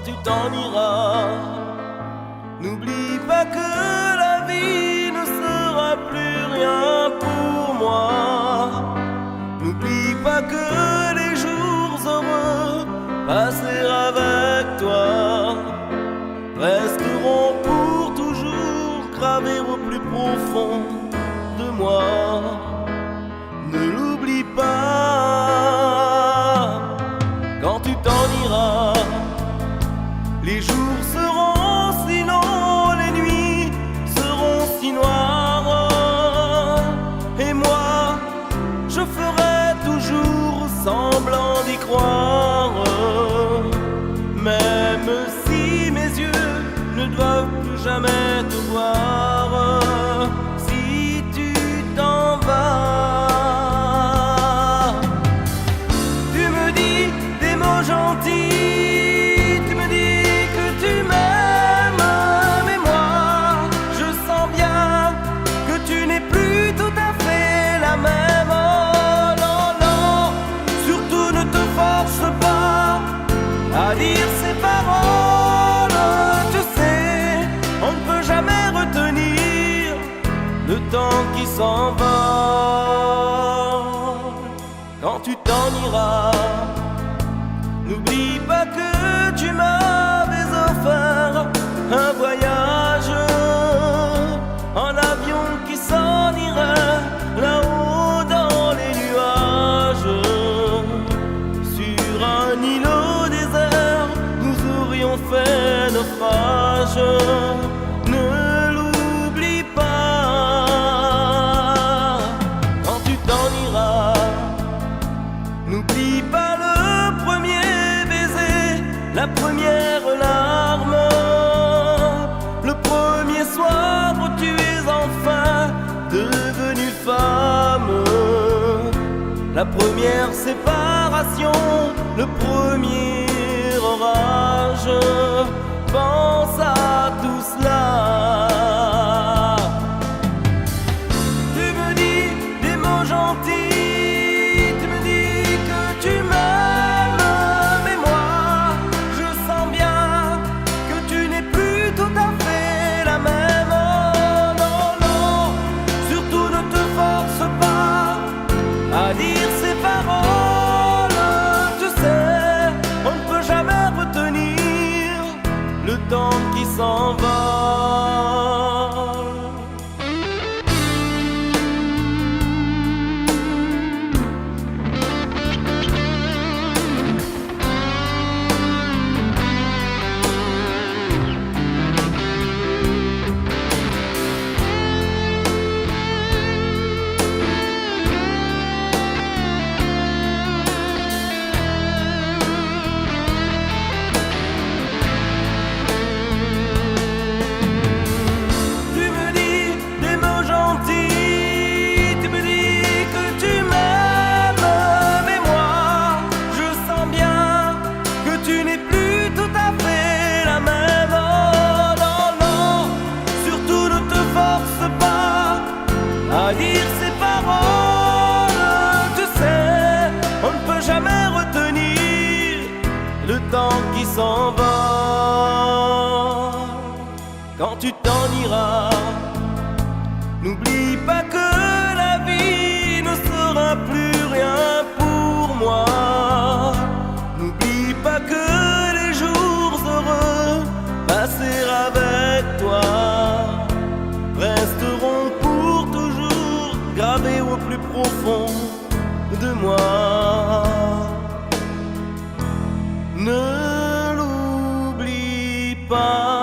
tu t'en iras. N'oublie pas que la vie ne sera plus rien pour moi. N'oublie pas que les jours heureux passés avec toi resteront pour toujours gravés au plus profond de moi. Ne l'oublie pas quand tu t'en iras. Les jours seront si longs, les nuits seront si noires, et moi je ferai toujours semblant d'y croire. Même si mes yeux ne doivent plus jamais te voir, si tu t'en vas, tu me dis des mots gentils, tu me dis que tu m'aimes, mais moi je sens bien que tu n'es plus tout à fait la même. Oh non, non, surtout ne te force pas à dire ces paroles. Tu sais, on ne peut jamais retenir le temps qui s'envole. Quand tu t'en iras, n'oublie pas que tu m'avais offert un voyage en avion qui s'en irait là-haut dans les nuages. Sur un îlot désert, nous aurions fait naufrage. Ne l'oublie pas quand tu t'en iras. N'oublie pas le premier baiser, la première larme, le premier soir où tu es enfin devenue femme, la première séparation, le premier orage. Pense à tout cela. Tu me dis des mots gentils, tu me dis que tu m'aimes, mais moi je sens bien que tu n'es plus tout à fait la même. Oh non, non, surtout ne te force pas à dire ces paroles. Tu sais, on ne peut jamais retenir le temps qui s'envole. À dire ces paroles, tu sais, on ne peut jamais retenir le temps qui s'envole. Quand tu t'en iras, n'oublie pas que la vie ne sera plus rien pour moi. N'oublie pas que les jours heureux passés avec toi resteront gravés au plus profond de moi. Ne l'oublie pas.